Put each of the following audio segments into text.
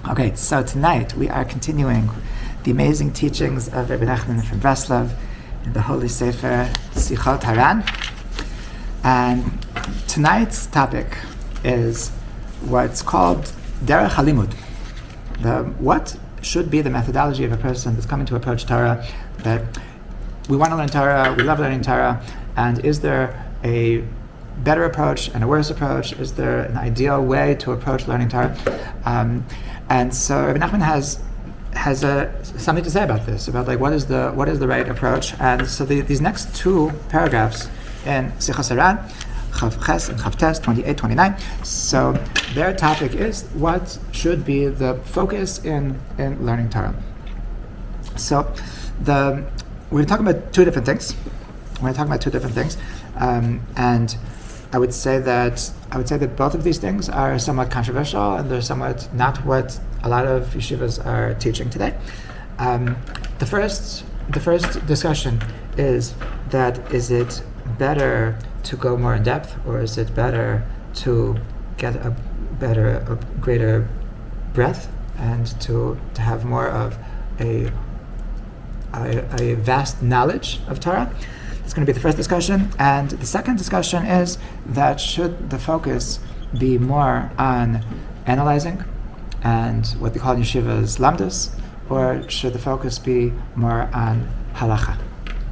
Okay, so tonight we are continuing the amazing teachings of Rabbi Nachman from Breslev in the Holy Sefer Sichot Haran. And tonight's topic is what's called Derech HaLimud. What should be the methodology of a person that's coming to approach Torah, that we want to learn Torah, we love learning Torah, and is there a better approach and a worse approach? Is there an ideal way to approach learning Torah? And so Rabbi Nachman has something to say about this, about like what is the right approach. And so these next two paragraphs in Sichot Haran, Chav Ches and Chav Tes, 28, 29. So their topic is what should be the focus in learning Torah. So we're going to talk about two different things. And I would say that both of these things are somewhat controversial, and they're somewhat not what a lot of yeshivas are teaching today. The first discussion is is it better to go more in depth, or is it better to get a greater breadth and to have more of a vast knowledge of Torah? It's going to be the first discussion. And the second discussion is that should the focus be more on analyzing and what they call in yeshivas lamdus, or should the focus be more on halacha?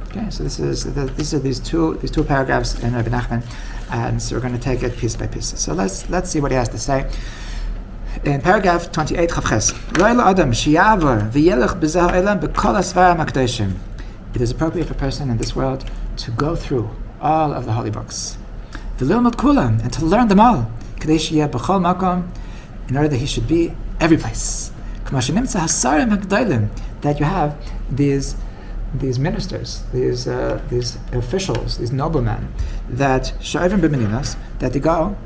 Okay, so these are these two paragraphs in Rabbi Nachman, and so we're going to take it piece by piece. So let's see what he has to say. In paragraph 28, Chav Ches, it is appropriate for a person in this world to go through all of the holy books, and to learn them all, in order that he should be every place. That you have these ministers, these officials, these noblemen, that they go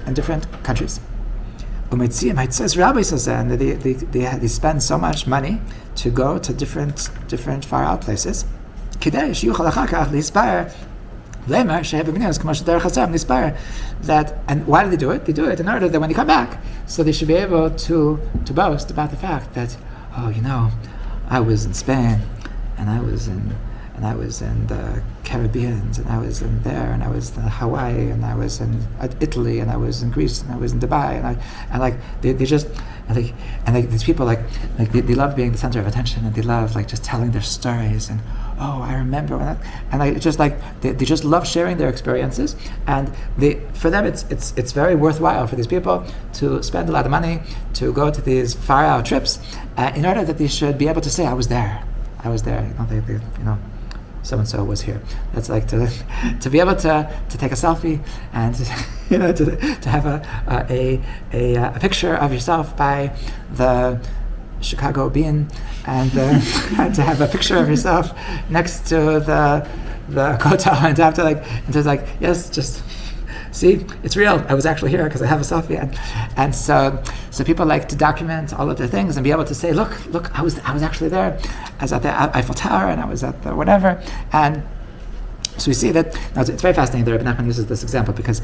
in different countries. And they spend so much money to go to different far out places. That, and why do they do it? They do it in order that when they come back, so they should be able to boast about the fact that, I was in Spain, and I was in the Caribbean, and I was in there, and I was in Hawaii, and I was in Italy, and I was in Greece, and I was in Dubai, and these people they love being the center of attention, and they love just telling their stories, and I remember when that, and they just love sharing their experiences, and for them it's very worthwhile for these people to spend a lot of money to go to these far out trips, in order that they should be able to say, I was there. So and so was here. That's like to be able to take a selfie and to have a picture of yourself by the Chicago Bean, and to have a picture of yourself next to the Kotel, and to have to yes, just see, it's real. I was actually here because I have a selfie, and so people like to document all of their things and be able to say, look, I was actually there. I was at the Eiffel Tower, and I was at the whatever, and so we see that. Now it's very fascinating that Rabbi Nachman uses this example because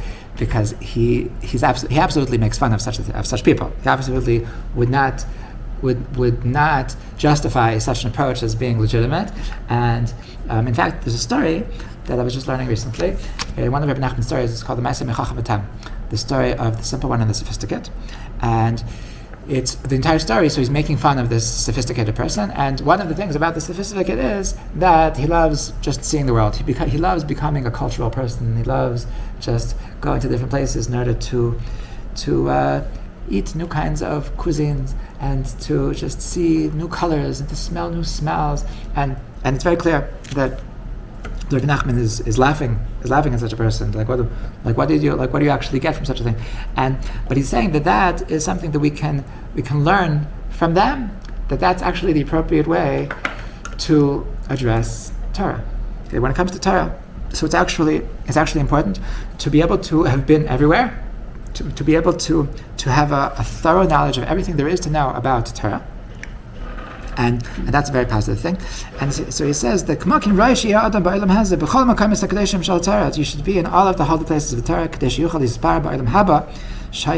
he absolutely makes fun of such people. He absolutely would not justify such an approach as being legitimate, and in fact, there's a story that I was just learning recently. One of Rabbi Nachman's stories is called the Ma'aseh Mechacham V'Tam, the story of the simple one and the sophisticate. And it's the entire story, so he's making fun of this sophisticated person. And one of the things about the sophisticate is that he loves just seeing the world. He loves becoming a cultural person. He loves just going to different places in order to eat new kinds of cuisines, and to just see new colors, and to smell new smells. And it's very clear that Rabbi Nachman is laughing at such a person. What do you actually get from such a thing? But he's saying that is something that we can learn from them. That's actually the appropriate way to address Torah. Okay, when it comes to Torah, so it's actually important to be able to have been everywhere, to be able to have a thorough knowledge of everything there is to know about Torah. And that's a very positive thing. And so he says that you should be in all of the holy places of the Torah, Now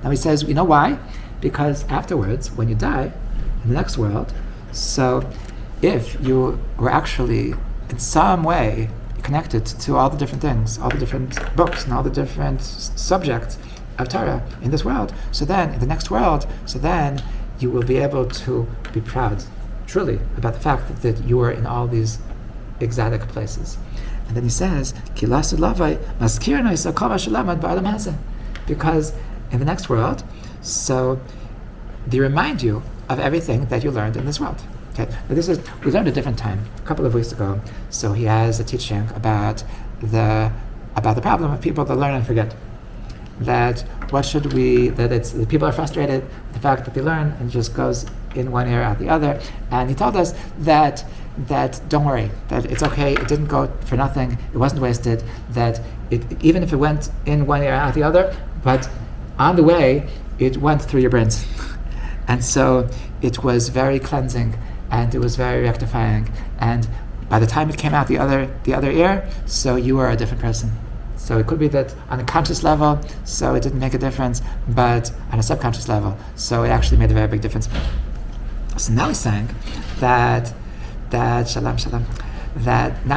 he says, you know why? Because afterwards, when you die in the next world, so if you were actually in some way connected to all the different things, all the different books, and all the different subjects of Torah in this world, so then in the next world, so then you will be able to be proud, truly, about the fact that you were in all these exotic places. And then he says, because in the next world, so they remind you of everything that you learned in this world. Okay, but we learned a different time, a couple of weeks ago. So he has a teaching about the problem of people that learn and forget. That people are frustrated with the fact that they learn and it just goes in one ear out the other. And he told us that don't worry, that it's okay, it didn't go for nothing, it wasn't wasted, that even if it went in one ear out the other, but on the way it went through your brains. And so it was very cleansing and it was very rectifying, and by the time it came out the other ear, so you were a different person. So it could be that on a conscious level, so it didn't make a difference, but on a subconscious level, so it actually made a very big difference. So now he's saying that now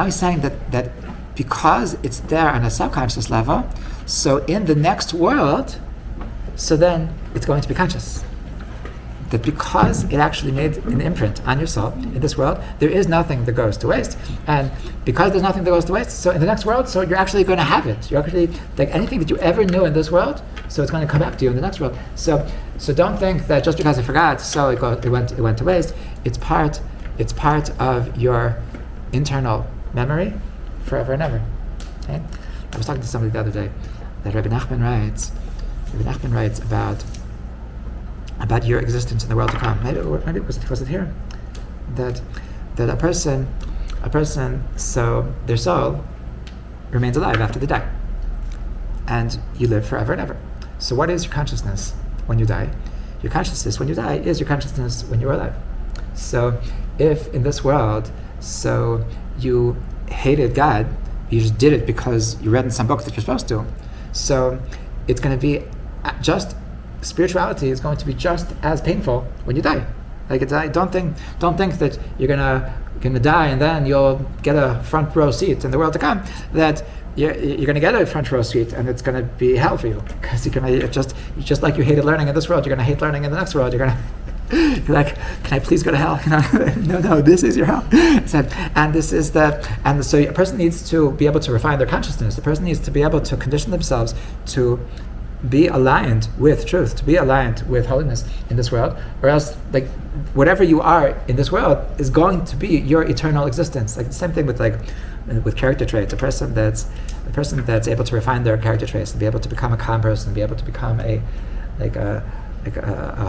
he's saying that because it's there on a subconscious level, so in the next world, so then it's going to be conscious. That because it actually made an imprint on your soul in this world, there is nothing that goes to waste. And because there's nothing that goes to waste, so in the next world, so you're actually going to have it. You're actually, like anything that you ever knew in this world, so it's going to come back to you in the next world. So don't think that just because I forgot, so it went to waste. It's part of your internal memory forever and ever. Okay? I was talking to somebody the other day that Rabbi Nachman writes about your existence in the world to come. Maybe was it here? That a person, so their soul remains alive after they die. And you live forever and ever. So what is your consciousness when you die? Your consciousness when you die is your consciousness when you are alive. So if in this world, so you hated God, you just did it because you read in some book that you're supposed to, so it's going to be spirituality is going to be just as painful when you die. Like don't think that you're gonna die and then you'll get a front row seat in the world to come. That you're gonna get a front row seat and it's gonna be hell for you, because just like you hated learning in this world, you're gonna hate learning in the next world. You're like, can I please go to hell? No, this is your hell. So a person needs to be able to refine their consciousness. The person needs to be able to condition themselves to be aligned with truth, to be aligned with holiness in this world, or else, like, whatever you are in this world is going to be your eternal existence. Like the same thing with character traits. A person that's able to refine their character traits and be able to become a calm person, be able to become a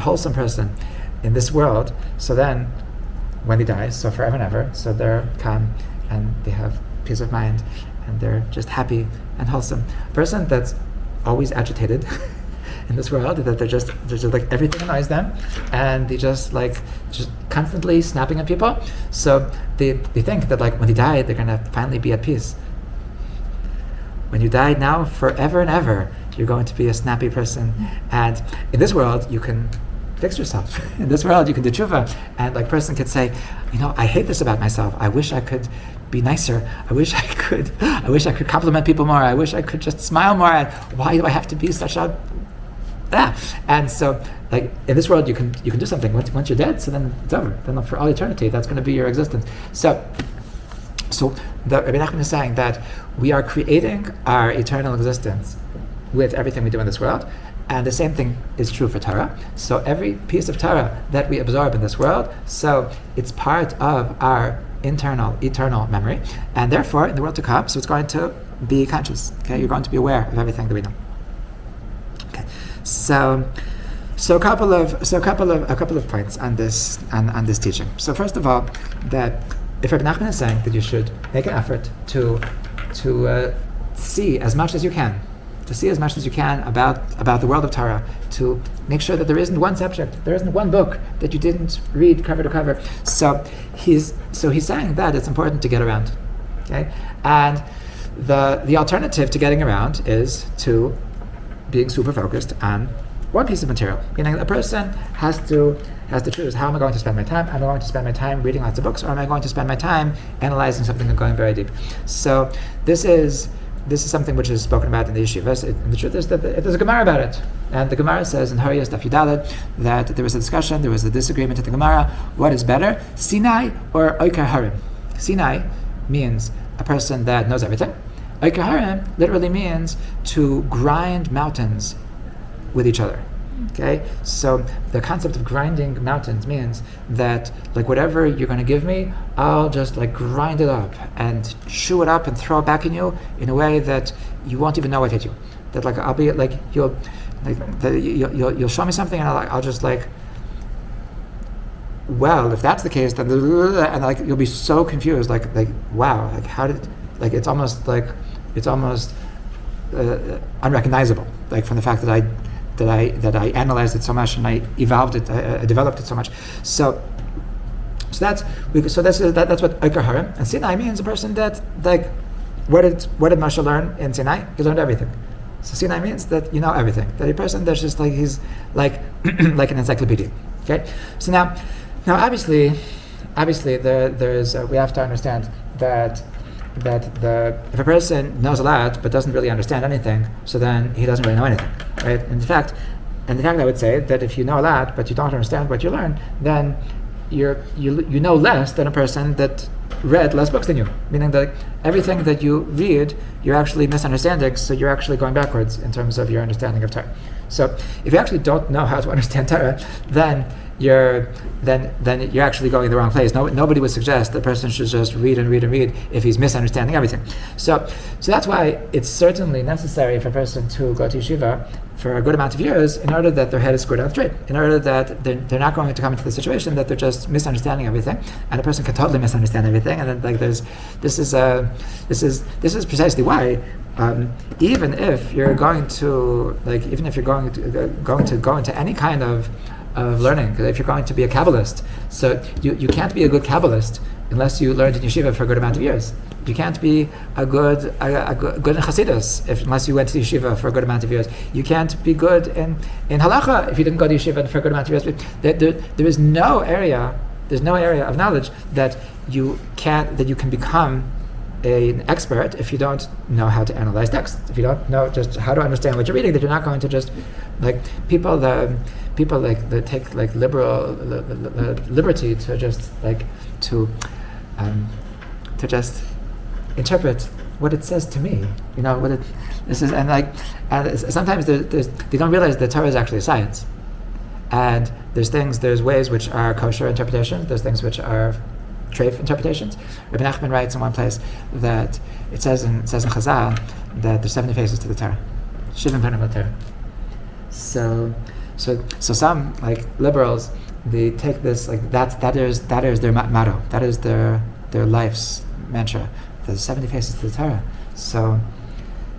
wholesome person in this world. So then, when they die, so forever and ever, so they're calm and they have peace of mind and they're just happy and wholesome. A person that's always agitated in this world, that they're just like everything annoys them and they just constantly snapping at people, so they think that like when they die they're going to finally be at peace. When you die now, forever and ever you're going to be a snappy person, and in this world you can fix yourself. In this world you can do tshuva, and like person could say, I hate this about myself, I wish I could be nicer. I wish I could compliment people more. I wish I could just smile more. Why do I have to be such a And so, like in this world, you can do something. Once you're dead, so then it's over. Then for all eternity, that's going to be your existence. So the Rabbi Nachman is saying that we are creating our eternal existence with everything we do in this world, and the same thing is true for Torah. So every piece of Torah that we absorb in this world, so it's part of our eternal memory, and therefore in the world to come, so it's going to be conscious. Okay, you're going to be aware of everything that we know. Okay, so a couple of points on this teaching. So first of all, that if Rabbi Nachman is saying that you should make an effort to see as much as you can, about the world of Torah, to make sure that there isn't one subject, there isn't one book that you didn't read cover to cover. So he's saying that it's important to get around, okay? And the alternative to getting around is to being super focused on one piece of material. Meaning a person has to choose, how am I going to spend my time? Am I going to spend my time reading lots of books, or am I going to spend my time analyzing something and going very deep? So this is something which is spoken about in the yeshivas. And the truth is that there's a Gemara about it. And the Gemara says in Haran Daf Yudalet that there was a discussion, there was a disagreement in the Gemara. What is better, Sinai or Oiker Haran? Sinai means a person that knows everything. Oiker Haran literally means to grind mountains with each other. Okay, so the concept of grinding mountains means that like whatever you're going to give me, I'll just like grind it up and chew it up and throw it back in you in a way that you won't even know what hit you. That like I'll be like you'll show me something and I'll just like, well, if that's the case, then and like you'll be so confused, like wow, like how did, like it's almost unrecognizable, like from the fact that I analyzed it so much and I evolved it, I developed it so much. So that's what Oiker Haran. And Sinai means a person that like, what did Moshe learn in Sinai? He learned everything. So Sinai means that you know everything. That a person that's just like he's like like an encyclopedia. Okay. So now obviously there's we have to understand that if a person knows a lot but doesn't really understand anything, so then he doesn't really know anything, right? In fact, I would say that if you know a lot but you don't understand what you learn, then you know less than a person that read less books than you. Meaning that everything that you read, you're actually misunderstanding, so you're actually going backwards in terms of your understanding of Torah. So if you actually don't know how to understand Torah, then you're actually going the wrong place. Nobody would suggest the person should just read and read and read if he's misunderstanding everything. So that's why it's certainly necessary for a person to go to yeshiva for a good amount of years in order that their head is screwed on straight, in order that they're not going to come into the situation that they're just misunderstanding everything, and a person can totally misunderstand everything. And then like this is precisely why even if you're going to go into any kind of learning, if you're going to be a Kabbalist, so you can't be a good Kabbalist unless you learned in yeshiva for a good amount of years. You can't be a good in Chassidus unless you went to yeshiva for a good amount of years. You can't be good in halacha if you didn't go to yeshiva for a good amount of years. There's no area of knowledge that you can become an expert if you don't know how to analyze text. If you don't know just how to understand what you're reading, that you're not going to just like people that take like liberty to just like to just interpret what it says to me. You know what this is, and sometimes they don't realize that Torah is actually a science, and there's ways which are kosher interpretations, there's things which are treif interpretations. Rabbi Nachman writes in one place that it says in Chazal that there's 70 faces to the Torah, Shivim Panim LaTorah. So some like liberals, they take this like that is their motto, that is their life's mantra. There's 70 faces to the Torah. So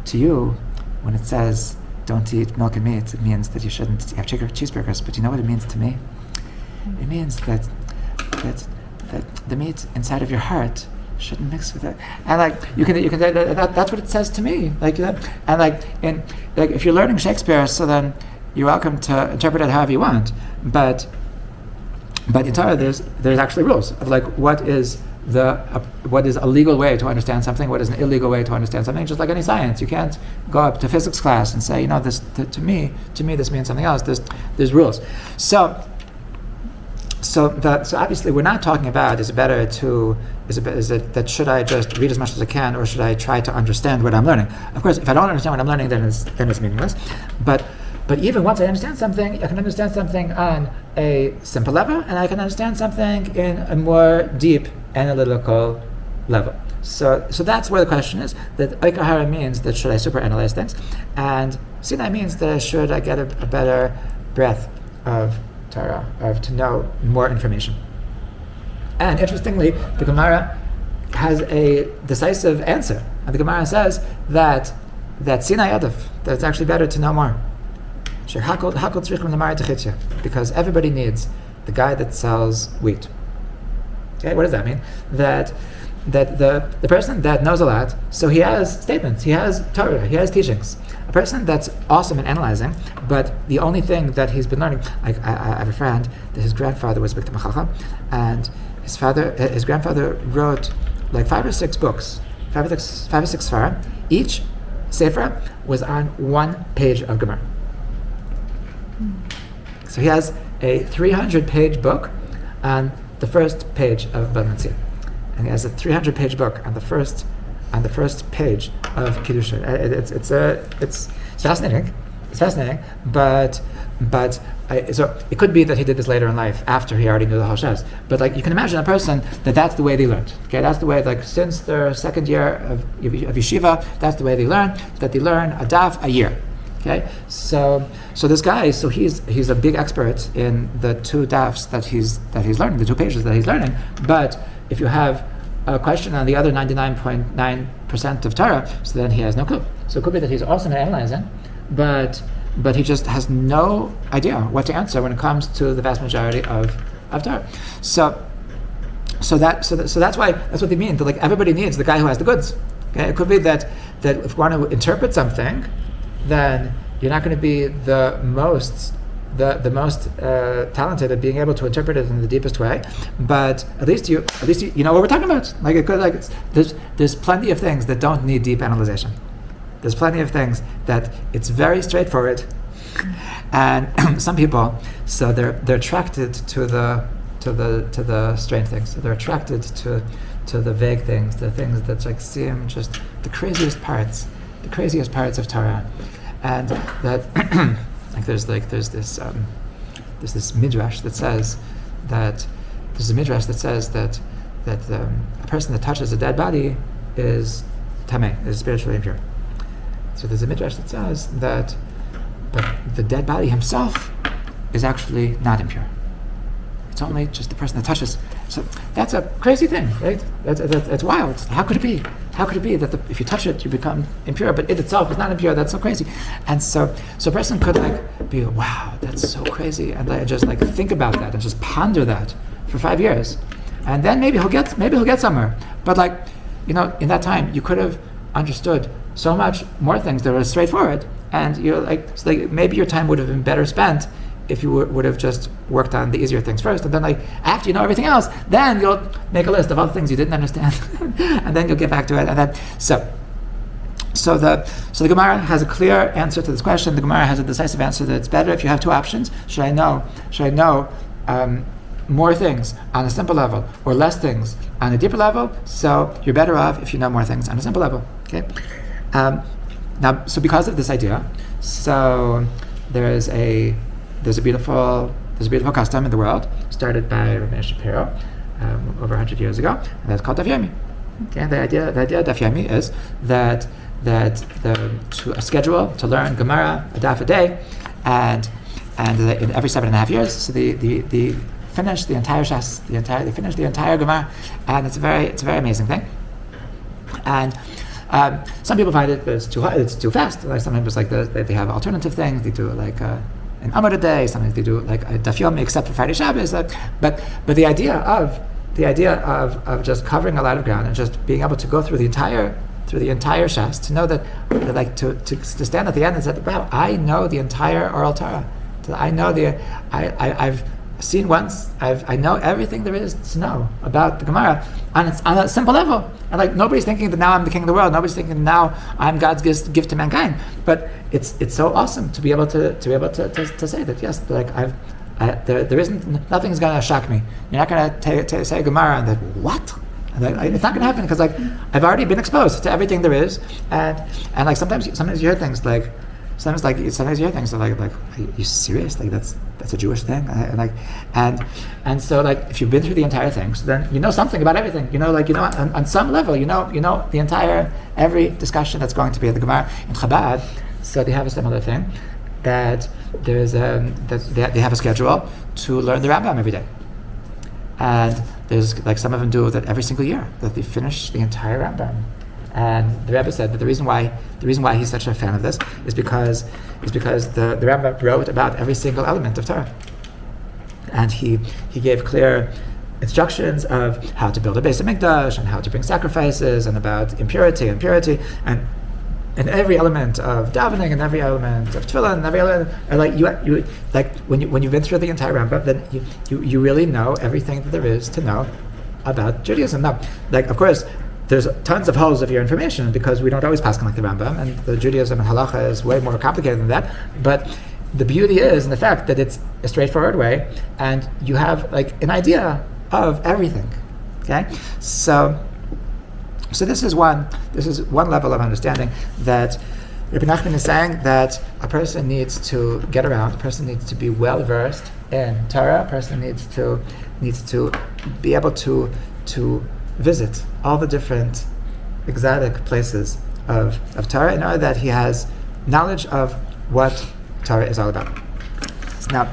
to you, when it says don't eat milk and meat, it means that you shouldn't have cheeseburgers. But you know what it means to me? It means that the meat inside of your heart shouldn't mix with it. And like you can that's what it says to me. Like and like if you're learning Shakespeare, so then you're welcome to interpret it however you want. But in Torah there's actually rules of like what is a legal way to understand something, what is an illegal way to understand something. Just like any science, you can't go up to physics class and say, this to me this means something else. There's rules. So obviously we're not talking about is it that should I just read as much as I can, or should I try to understand what I'm learning? Of course, if I don't understand what I'm learning, then it's meaningless. But even once I understand something, I can understand something on a simple level, and I can understand something in a more deep analytical level. So that's where the question is. That Oiker Haran means that should I superanalyze things, and Sinai means that should I get a better breadth of Torah, of to know more information. And interestingly, the Gemara has a decisive answer, and the Gemara says that Sinai Adif, that it's actually better to know more. Because everybody needs the guy that sells wheat. Okay, what does that mean? That the person that knows a lot, so he has statements, he has Torah, he has teachings. A person that's awesome in analyzing, but the only thing that he's been learning, I have a friend that his grandfather was a Biktam Chacham, and his grandfather wrote like 5 or 6 books, 5 or 6 Sfarim. Each Sefer was on 1 page of Gemara. So he has a 300-page book on the first page of Bava Metzia, and he has a 300-page book on the first page of Kiddushin. It's fascinating. It's fascinating, but so it could be that he did this later in life after he already knew the Halshas. But like you can imagine a person that's the way they learned. Okay, that's the way, like since their second year of yeshiva, that's the way they learn. That they learn a daf a year. Okay, so this guy, so he's a big expert in the 2 dafs that he's learning, the 2 pages that he's learning. But if you have a question on the other 99.9% of Torah, so then he has no clue. So it could be that he's awesome at analyzing, but he just has no idea what to answer when it comes to the vast majority of Torah. So that's why, that's what they mean. That like everybody needs the guy who has the goods. Okay, it could be that if we want to interpret something, then you're not going to be the most talented at being able to interpret it in the deepest way, but at least you know what we're talking about. Like it could, there's plenty of things that don't need deep analyzation. There's plenty of things that it's very straightforward, and some people, so they're attracted to the strange things. So they're attracted to the vague things, the things that like seem just the craziest parts of Torah, and that there's this midrash that says that a person that touches a dead body is tameh, is spiritually impure. So there's a midrash that says that, but the dead body himself is actually not impure. It's only just the person that touches. So that's a crazy thing, right? That's wild. How could it be? How could it be that if you touch it, you become impure, but it itself is not impure? That's so crazy. And so a person could like be, wow, that's so crazy, and like just like think about that and just ponder that for 5 years, and then maybe he'll get somewhere. But like, in that time you could have understood so much more things that were straightforward, and you're like, so like maybe your time would have been better spent if you would have just worked on the easier things first, and then like after you know everything else, then you'll make a list of all the things you didn't understand, and then you'll get back to it. And then so the Gemara has a clear answer to this question. The Gemara has a decisive answer that it's better if you have 2 options. Should I know more things on a simple level or less things on a deeper level? So you're better off if you know more things on a simple level. Okay. Now, so because of this idea, so there's a beautiful custom in the world started by Rabbi Shapiro over 100 years ago, and that's called Daf Yomi. Okay, the idea of Daf Yomi is that a schedule to learn Gemara a daf a day, and in every 7.5 years, so they finish the entire Shas, they finish the entire Gemara, and it's a very amazing thing. And some people find it's too fast. Like sometimes it's like they have alternative things. They do like an Amud a day. Sometimes they do like a Daf Yomi, except for Friday Shabbos. But the idea of just covering a lot of ground and just being able to go through the entire Shas, to know that like to stand at the end and say, wow, I know the entire oral Torah. I've seen once. I know everything there is to know about the Gemara on a simple level. And like nobody's thinking that now I'm the king of the world. Nobody's thinking that now I'm God's gift to mankind. But it's so awesome to be able to say that yes, like there isn't, nothing's going to shock me. You're not going to say Gemara and that what. And it's not going to happen because like I've already been exposed to everything there is, and like sometimes you hear things like. Sometimes you hear things like, are you serious? Like that's a Jewish thing, and so like if you've been through the entire thing, so then you know something about everything. On some level, you know the entire every discussion that's going to be at the Gemara in Chabad. So they have a similar thing that there's that they have a schedule to learn the Rambam every day, and there's like some of them do that every single year that they finish the entire Rambam. And the Rebbe said that the reason why he's such a fan of this is because the Rebbe wrote about every single element of Torah, and he gave clear instructions of how to build a Beis Hamikdash and how to bring sacrifices and about impurity and purity and every element of davening and every element of tefillah and every element, like you like when you've been through the entire Rambam, then you really know everything that there is to know about Judaism. Now, like of course, there's tons of holes of your information because we don't always pass like the Rambam, and the Judaism and halacha is way more complicated than that. But the beauty is in the fact that it's a straightforward way, and you have like an idea of everything. Okay, so this is one level of understanding that Rabbi Nachman is saying that a person needs to get around, a person needs to be well versed in Torah, a person needs to be able to visit all the different exotic places of Torah in order that he has knowledge of what Torah is all about. Now,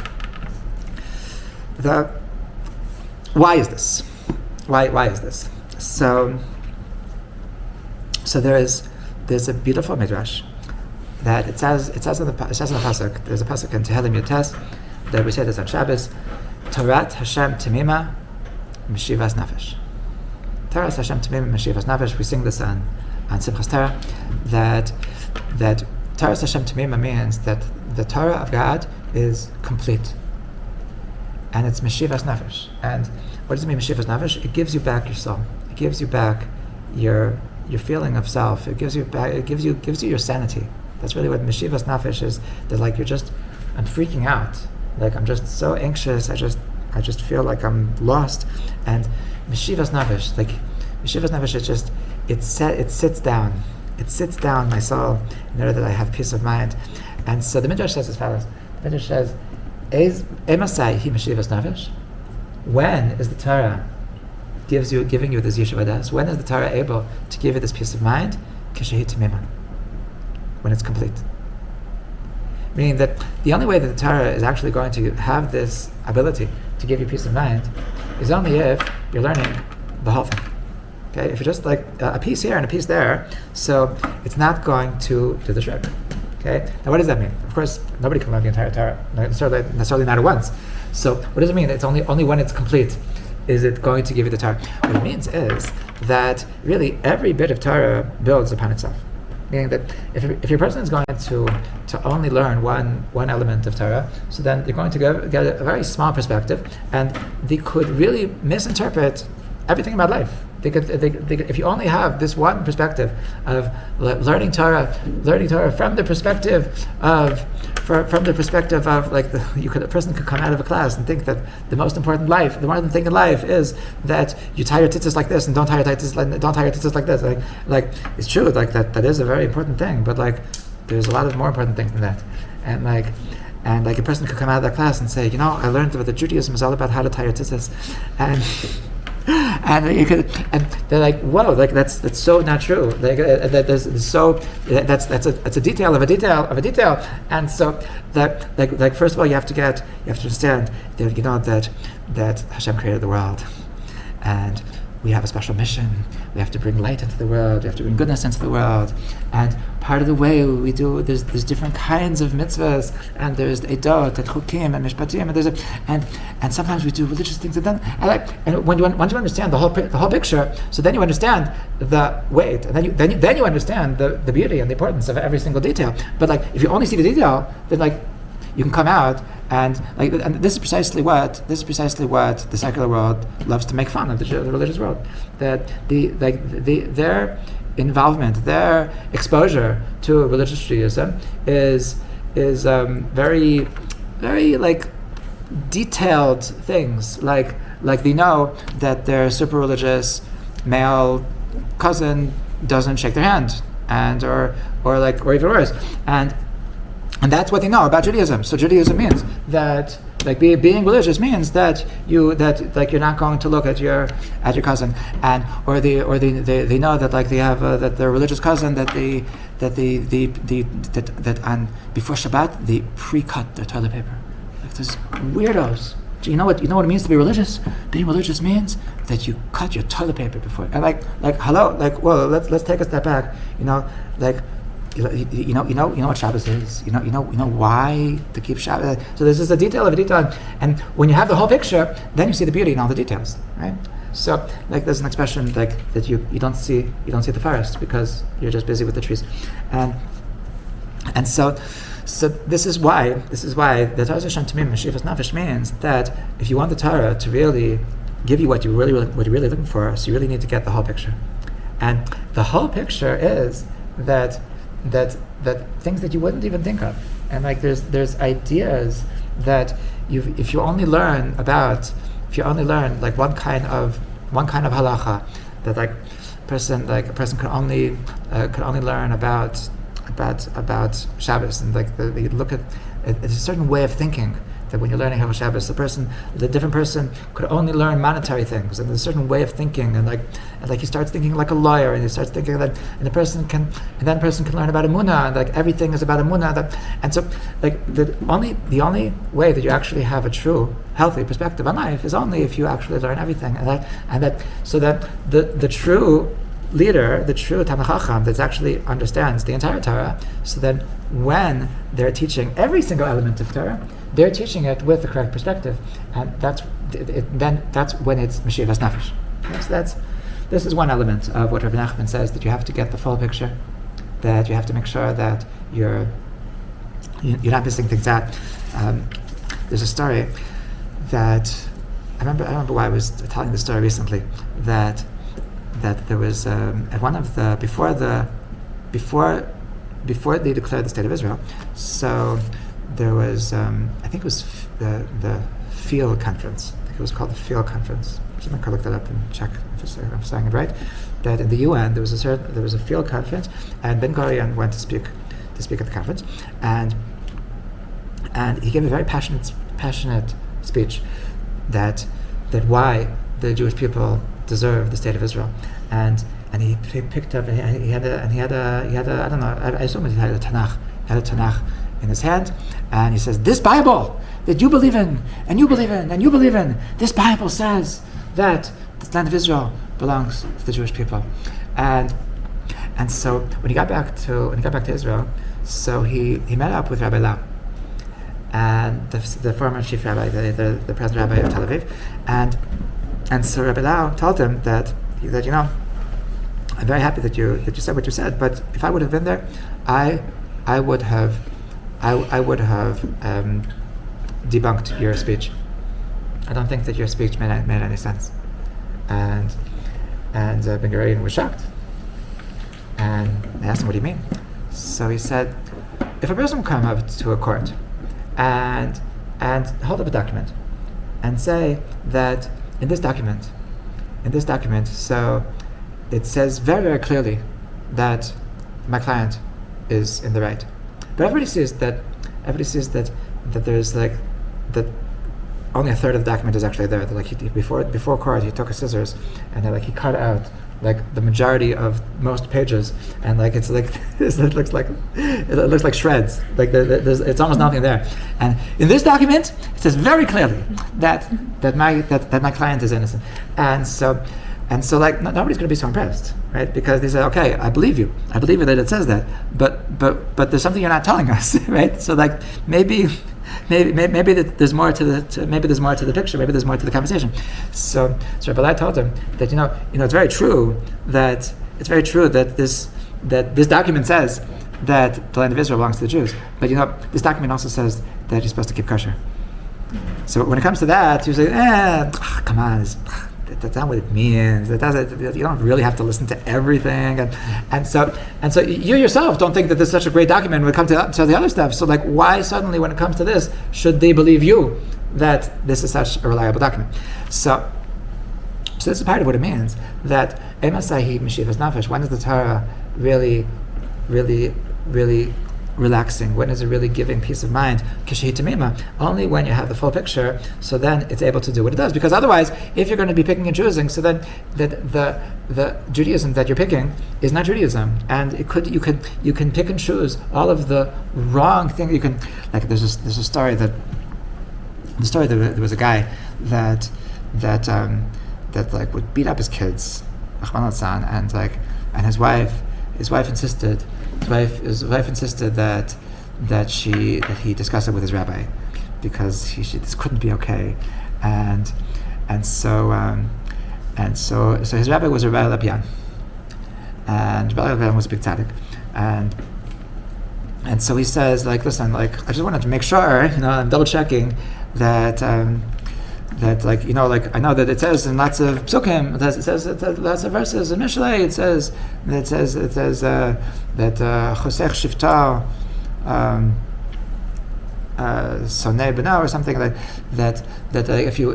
why is this? Why is this? So there's a beautiful midrash that it says in the pasuk. There's a pasuk in Tehillim Yotes that we say this on Shabbos. Torat Hashem Temima Meshivas Nefesh. Torat Hashem Temima Meshivas Nefesh. We sing this on Simchas Torah. That Torat Hashem Temima means that the Torah of God is complete, and it's Meshivas Nefesh. And what does it mean, Meshivas Nefesh? It gives you back your soul. It gives you back your feeling of self. It gives you your sanity. That's really what Meshivas Nefesh is. That like I'm freaking out. Like I'm just so anxious. I just feel like I'm lost. And Meshivas Nefesh, it sits down. It sits down my soul in order that I have peace of mind. And so the Midrash says as follows. The Midrash says, Emasai hi Meshivas Nefesh. When is the Torah giving you this yeshiva das? When is the Torah able to give you this peace of mind? Kishehi Temima. When it's complete. Meaning that the only way that the Torah is actually going to have this ability to give you peace of mind is only if you're learning the whole thing. Okay, if you're just like a piece here and a piece there, so it's not going to do the trick. Okay, now what does that mean? Of course, nobody can learn the entire Torah, necessarily not at once. So what does it mean? It's only when it's complete is it going to give you the Torah. What it means is that really every bit of Torah builds upon itself. Meaning that if your person is going to only learn one element of Torah, so then they're going to get a very small perspective, and they could really misinterpret everything about life. They could, if you only have this one perspective of learning Torah from the perspective of like a person could come out of a class and think that the most important thing in life is that you tie your tzitzis like this and don't tie your tzitzis like this. Like it's true, like that is a very important thing, but like there's a lot of more important things than that. And a person could come out of that class and say, I learned that Judaism is all about how to tie your tzitzis, and they're like, whoa, like that's so not true. Like that's a detail of a detail of a detail. And so that like first of all you have to understand that that Hashem created the world, and we have a special mission. We have to bring light into the world. We have to bring goodness into the world. And part of the way we do, there's different kinds of mitzvahs, and there's edot and chukim and mishpatim, and sometimes we do religious things. And once you understand the whole picture, so then you understand the weight, and then you understand the beauty and the importance of every single detail. But like if you only see the detail, then like you can come out and this is precisely what the secular world loves to make fun of, the religious world. That their involvement, their exposure to religious Judaism is very, very like detailed things. Like they know that their super religious male cousin doesn't shake their hand, or even worse, and that's what they know about Judaism. So Judaism means that, like, being religious means that you're not going to look at your cousin, or they know that like they have that their religious cousin that on before Shabbat they pre-cut their toilet paper. Like those weirdos. You know what it means to be religious? Being religious means that you cut your toilet paper before. And like hello, like well, let's take a step back. you know what Shabbos is. You know why to keep Shabbos. So this is a detail of a detail, and when you have the whole picture, then you see the beauty in all the details, right? So, like, there's an expression like that you don't see the forest because you're just busy with the trees, and so this is why the Torah Hashem Tamim Meshivas Nafesh means that if you want the Torah to really give you what you're really looking for, so you really need to get the whole picture, and the whole picture is that things that you wouldn't even think of, and like there's ideas that if you only learn like one kind of halacha, that like a person could only learn about Shabbos, and like you look at it's a certain way of thinking that when you're learning Hilchos Shabbos, the different person could only learn monetary things, and there's a certain way of thinking, and he starts thinking like a lawyer, and he starts thinking that, and that person can learn about Emunah, and like everything is about Emunah, and so like the only way that you actually have a true healthy perspective on life is only if you actually learn everything, so that the true leader, the true Talmid Chacham that actually understands the entire Torah, so then when they're teaching every single element of Torah, they're teaching it with the correct perspective, and that's when it's Meshivas Nafesh. This is one element of what Rabbi Nachman says, that you have to get the full picture, that you have to make sure that you're not missing things out. There's a story that I remember why I was telling the story recently, that there was at one of the before they declared the state of Israel, so there was I think it was the Field Conference. I think it was called the Field Conference. Someone could look that up and check if I'm saying it right. That in the UN there was a Field Conference, and Ben Gurion went to speak at the conference, and he gave a very passionate speech that why the Jewish people deserve the state of Israel, and he picked up and he had a I don't know, I assume he had a Tanakh in his hand, and he says, this Bible that you believe in and you believe in and you believe in, this Bible says that the land of Israel belongs to the Jewish people, and so when he got back to Israel, so he met up with Rabbi Lau, and the former chief rabbi, the present rabbi of Tel Aviv, and so Rabbi Lau told him that I'm very happy that you said what you said, but if I would have been there, I would have debunked your speech. I don't think that your speech made any sense. And Ben Gurion was shocked, and they asked him, what do you mean? So he said, if a person would come up to a court and hold up a document and say that in this document, so it says very, very clearly that my client is in the right, but everybody sees that there's like that only a third of the document is actually there. That like before court he took a scissors and then like he cut out like the majority of most pages, and like it's like it looks like shreds. Like it's almost nothing there. And in this document, it says very clearly that my client is innocent. And so like nobody's going to be so impressed, right? Because they say, okay, I believe you that it says that, but there's something you're not telling us, right? So like maybe there's more to the picture. Maybe there's more to the conversation. So Rabbi Lai told him that it's very true that this document says that the land of Israel belongs to the Jews, but this document also says that you're supposed to keep kosher. So when it comes to that, you say, come on, that's not what it means. You don't really have to listen to everything, and so you yourself don't think that this is such a great document when it comes to the other stuff. So like, why suddenly when it comes to this should they believe you that this is such a reliable document? So this is part of what it means that Emasahi Meshivas Nafesh. When is the Torah really relaxing? When is it really giving peace of mind? Only when you have the full picture, so then it's able to do what it does. Because otherwise, if you're going to be picking and choosing, so then the Judaism that you're picking is not Judaism, and you can pick and choose all of the wrong things. You can, like, there's a story that there was a guy that like would beat up his kids, and his wife insisted his wife insisted that he discuss it with his rabbi, because this couldn't be okay, and so his rabbi was Rabbi Lapian, and Rabbi Lapian was a big tzaddik, and so he says, like, listen, like, I just wanted to make sure, I'm double checking that like, like, I know that it says in lots of psukim, it says lots of verses in Mishlei, it says that Chosech Shifta Sonei B'na, or something like that if you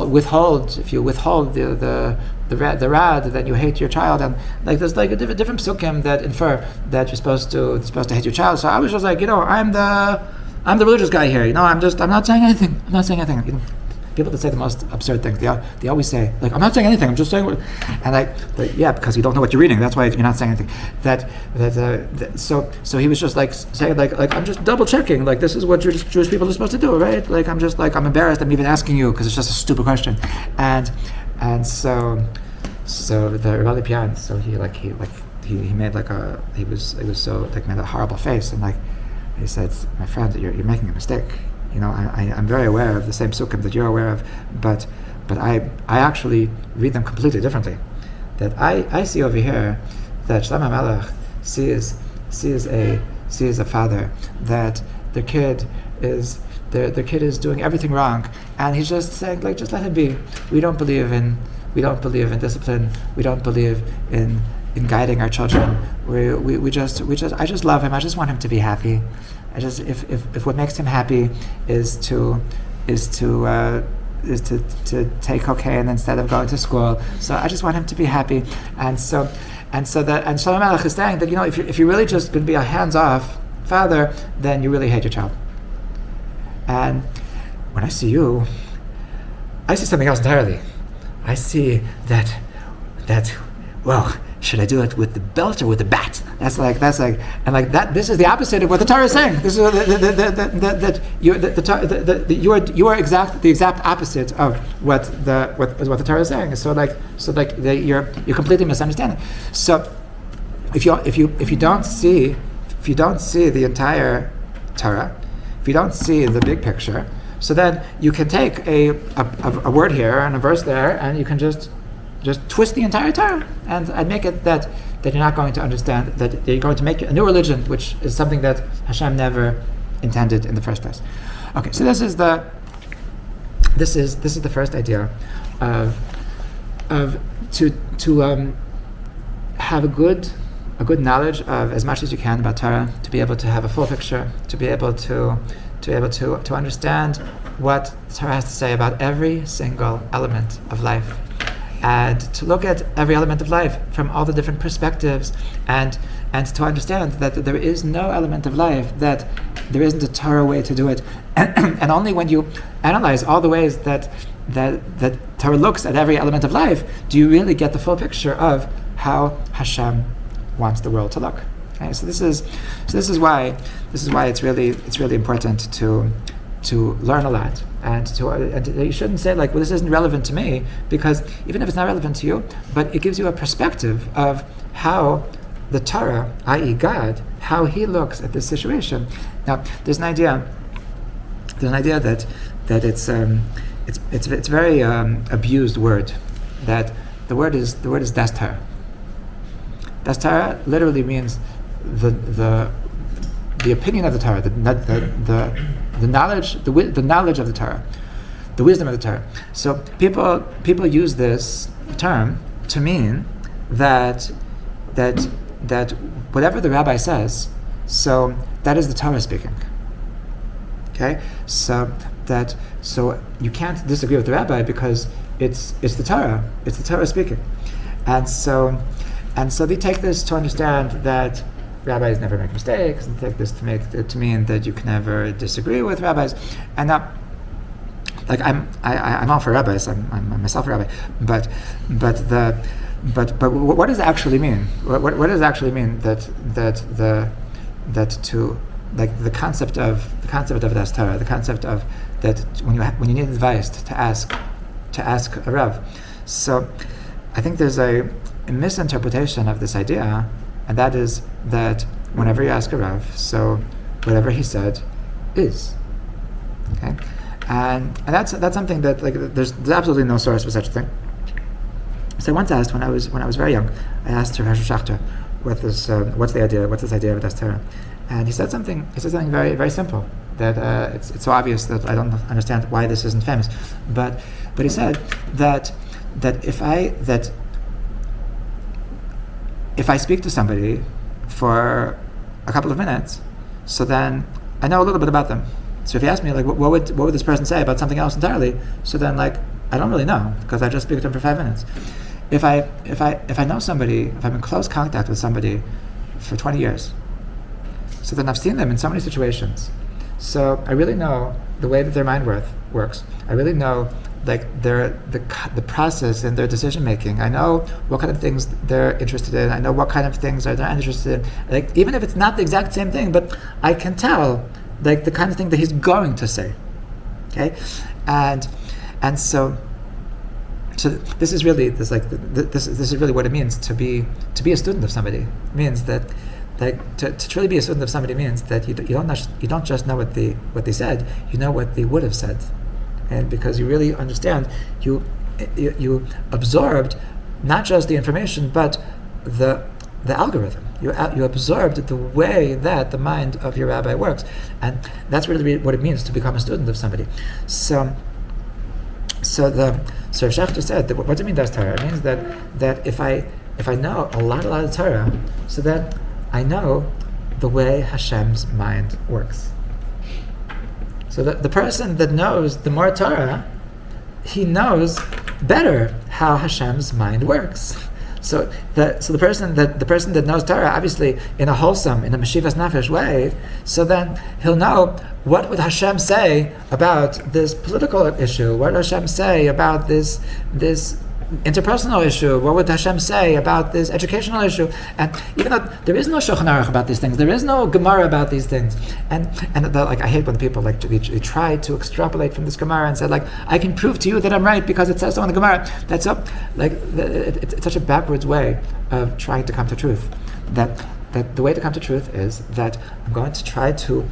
withhold the rad, then you hate your child, and like there's like a different psukim that infer that you're supposed to hate your child. So I was just like, I'm the religious guy here. I'm not saying anything. People that say the most absurd things, they always say, like, I'm not saying anything, I'm just saying what, and yeah, because you don't know what you're reading, that's why you're not saying anything. So he was just like saying, like I'm just double checking, like, this is what Jewish people are supposed to do, right? Like, I'm just like, I'm embarrassed I'm even asking you, because it's just a stupid question. And so the Rabbi Pian, so he made like he was made a horrible face, and like he said, my friend, you're making a mistake. I'm very aware of the same psukim that you're aware of, but I actually read them completely differently. That I see over here that Shlomo Melech sees a father that their kid is doing everything wrong, and he's just saying, like, just let him be. We don't believe in discipline. We don't believe in guiding our children. I just love him. I just want him to be happy. If what makes him happy is to take cocaine instead of going to school, so I just want him to be happy. And Shlomo Melech is saying that if you're really just going to be a hands-off father, then you really hate your child. And when I see you, I see something else entirely. I see that well, should I do it with the belt or with the bat? That's like, and like that. This is the opposite of what the Torah is saying. This is that you are the exact opposite of what the Torah is saying. So you're completely misunderstanding. So if you don't see the entire Torah, if you don't see the big picture, so then you can take a word here and a verse there, and you can just twist the entire Torah and make it that you're not going to understand, that you're going to make a new religion, which is something that Hashem never intended in the first place. Okay, so this is the first idea of to have a good knowledge of as much as you can about Torah, to be able to have a full picture, to be able to understand what Torah has to say about every single element of life, and to look at every element of life from all the different perspectives, and to understand that there is no element of life that there isn't a Torah way to do it, and only when you analyze all the ways that Torah looks at every element of life do you really get the full picture of how Hashem wants the world to look. Okay, so this is why it's really important to learn a lot, and you shouldn't say, like, well, this isn't relevant to me, because even if it's not relevant to you, but it gives you a perspective of how the Torah, i.e. God, how He looks at this situation. Now, there's an idea that it's very abused word. That the word is das Torah. Das Torah literally means the opinion of the Torah, the knowledge, the knowledge of the Torah, the wisdom of the Torah. So people use this term to mean that whatever the rabbi says, so that is the Torah speaking. Okay, so you can't disagree with the rabbi, because it's the Torah speaking, and so they take this to understand that rabbis never make mistakes, and take this to mean that you can never disagree with rabbis. And now, like, I'm all for rabbis. I'm myself a rabbi, but what does it actually mean? What does it actually mean that to, like, the concept of das Torah, the concept of that when you need advice to ask a rav. So I think there's a misinterpretation of this idea, and that is that whenever you ask a Rav, so whatever he said is. Okay, and that's something that there's absolutely no source for such a thing. So I once asked when I was very young, I asked Rav Schachter, what's this idea of Das Torah, and he said something very very simple that it's so obvious that I don't understand why this isn't famous, but he said that if I speak to somebody for a couple of minutes, so then I know a little bit about them. So if you ask me what would this person say about something else entirely, so then I don't really know because I just speak to them for 5 minutes. If I know somebody, if I'm in close contact with somebody for 20 years, so then I've seen them in so many situations. So I really know the way that their mind works. I really know the process in their decision making. I know what kind of things they're interested in. I know what kind of things they're not interested in. Even if it's not the exact same thing, but I can tell the kind of thing that he's going to say. Okay, and so this is really this is really what it means to be a student of somebody. It means that to truly be a student of somebody means that you don't just know what they said, you know what they would have said, and because you really understand, you absorbed not just the information but the algorithm. You absorbed the way that the mind of your rabbi works, and that's really what it means to become a student of somebody. So Rav Schachter said that what does it mean, Das Torah? It means that if I know a lot of Torah, so that I know the way Hashem's mind works. So that the person that knows the more Torah, he knows better how Hashem's mind works. So the person that knows Torah, obviously in a wholesome, in a Meshivas Nefesh way, so then he'll know what would Hashem say about this political issue, what would Hashem say about this interpersonal issue, what would Hashem say about this educational issue. And even though there is no Shulchan Aruch about these things, there is no Gemara about these things, and I hate when people they try to extrapolate from this Gemara and say I can prove to you that I'm right because it says so in the Gemara. That's so it's such a backwards way of trying to come to truth. That the way to come to truth is that I'm going to try to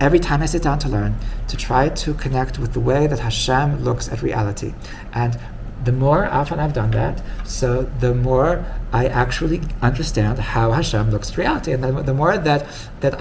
every time I sit down to learn, to try to connect with the way that Hashem looks at reality. And the more often I've done that, so the more I actually understand how Hashem looks at reality, and the more that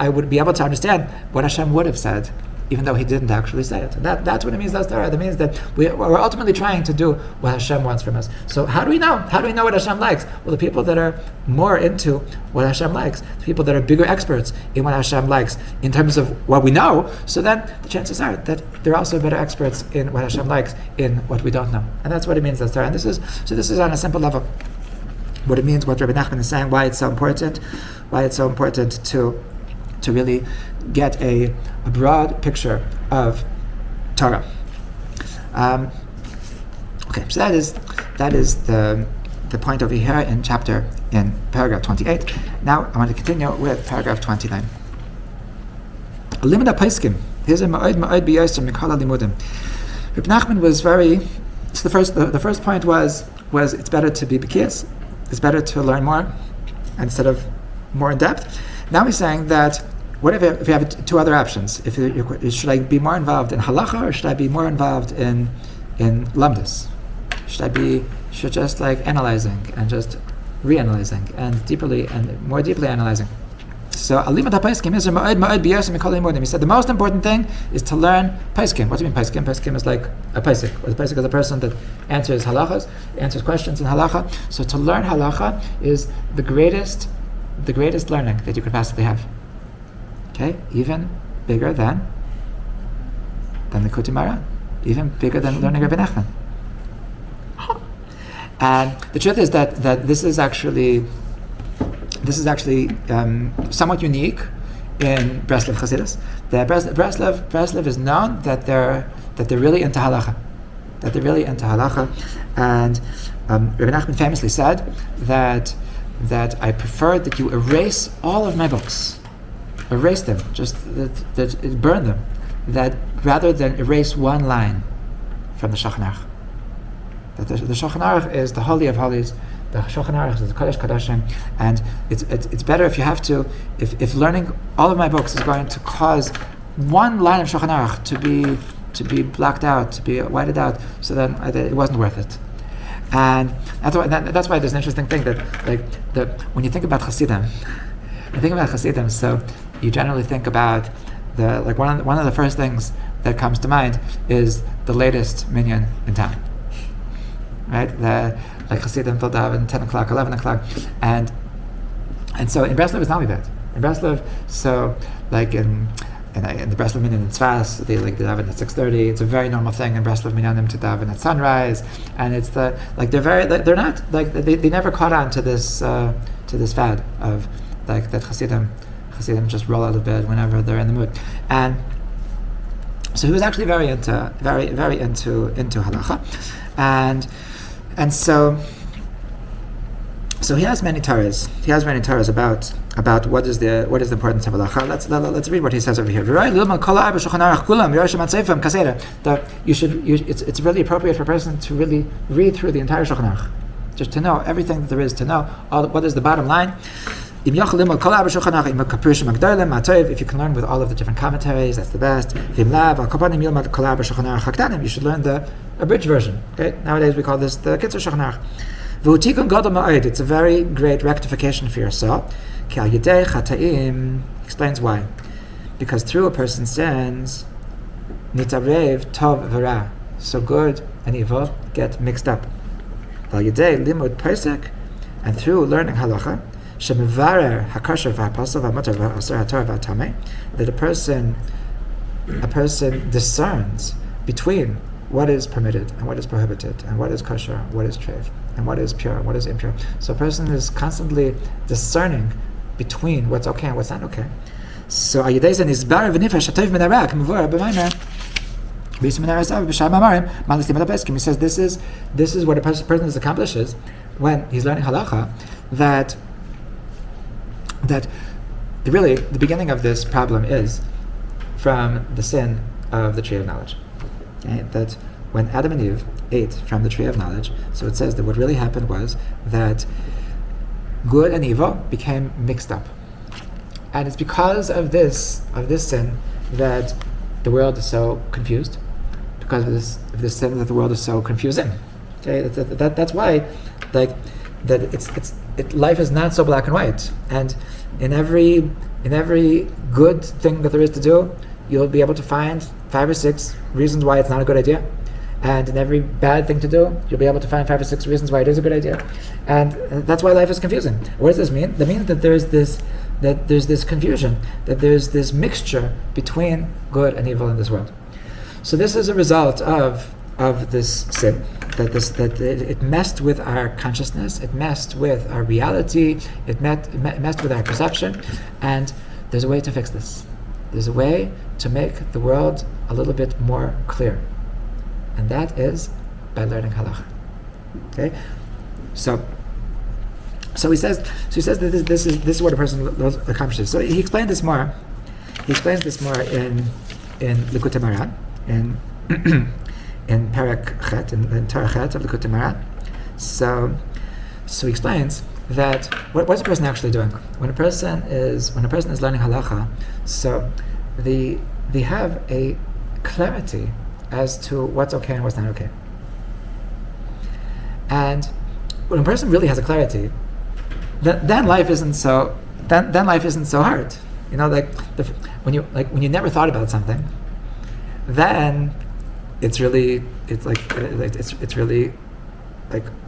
I would be able to understand what Hashem would have said, even though He didn't actually say it. That's what it means, Das Torah. That means that we're ultimately trying to do what Hashem wants from us. So how do we know? How do we know what Hashem likes? Well, the people that are more into what Hashem likes, the people that are bigger experts in what Hashem likes, in terms of what we know, so then the chances are that they're also better experts in what Hashem likes, in what we don't know. And that's what it means, Das Torah. And this is on a simple level what it means, what Rabbi Nachman is saying, why it's so important to really get a broad picture of Torah. Okay, so that is the point over here in paragraph 28. Now I want to continue with paragraph 29. Limud HaPoskim. Here's a ma'od b'yosem mikol halimudim. Rabbi Nachman was very. So the first point was it's better to be bekias. It's better to learn more instead of more in depth. Now he's saying that what if you have two other options? Should I be more involved in halacha, or should I be more involved in lamdus? Should just analyzing and just reanalyzing and more deeply analyzing? So Limud HaPoskim is ma'od b'yosem mikol halimudim. He said the most important thing is to learn poskim. What do you mean poskim? Poskim is like a posik. Or the posik is a person that answers halachas, answers questions in halacha. So to learn halacha is the greatest learning that you could possibly have. Okay, even bigger than the Likutei Moharan, even bigger than learning Rabbi Nachman. And the truth is that this is actually somewhat unique in Breslev Chassidus. Breslev is known that they're really into halacha. And Rabbi Nachman famously said that I prefer that you erase all of my books. Erase them, just burn them, that rather than erase one line from the Shulchan Aruch. That the Shulchan Aruch is the holy of holies, The Shulchan Aruch is the Kodesh Kodashim, and it's better if you have to, if learning all of my books is going to cause one line of Shulchan Aruch to be blocked out, to be whited out, so then it wasn't worth it. And that's why there's an interesting thing that when you think about Hasidim, so you generally think about one of the first things that comes to mind is the latest minyan in town, right? Like Hasidim will daven 10 o'clock, 11 o'clock, and so in Breslev it's not like that. In Breslev, so like in the Breslev minyan in Tzfas, they daven at 6:30. It's a very normal thing in Breslev minyanim to daven at sunrise, and it's they're not they never caught on to this fad of that Hasidim just roll out of bed whenever they're in the mood, and so he was actually very into halacha, and so he has many Torahs. He has many Torahs about what is the importance of halacha. Let's read what he says over here. It's really appropriate for a person to really read through the entire Shulchan Aruch, just to know everything that there is to know. What is the bottom line? If you can learn with all of the different commentaries, that's the best. You should learn the abridged version. Okay? Nowadays we call this the Kitzur Shulchan Aruch. It's a very great rectification for yourself. Explains why. Because through a person's sins, nitarev tov v'ra, so good and evil get mixed up. And through learning halacha, that a person discerns between what is permitted and what is prohibited, and what is kosher, what is treif, and what is pure and what is impure. So a person is constantly discerning between what's okay and what's not okay. So he says this is what a person accomplishes when he's learning halacha, that really the beginning of this problem is from the sin of the tree of knowledge. Okay? That when Adam and Eve ate from the tree of knowledge, so it says that what really happened was that good and evil became mixed up. And it's because of this sin that the world is so confused. Because of this sin that the world is so confusing. Okay, that's why, life is not so black and white. And in every good thing that there is to do, you'll be able to find 5 or 6 reasons why it's not a good idea. And in every bad thing to do, you'll be able to find 5 or 6 reasons why it is a good idea. And that's why life is confusing. What does this mean? That means that there's this confusion, that there's this mixture between good and evil in this world. So this is a result of this sin, that it messed with our consciousness, it messed with our reality, it messed with our perception, and there's a way to fix this. There's a way to make the world a little bit more clear, and that is by learning halacha. Okay, so he says that this is what a person accomplishes. So he explained this more. He explains this more in Likutei Moharan, in Perek Chet, in Torah Chet of Likutei Moharan. So he explains that what's a person actually doing when a person is learning halacha. So they have a clarity as to what's okay and what's not okay. And when a person really has a clarity, then life isn't so hard. You know, when you never thought about something, then it's really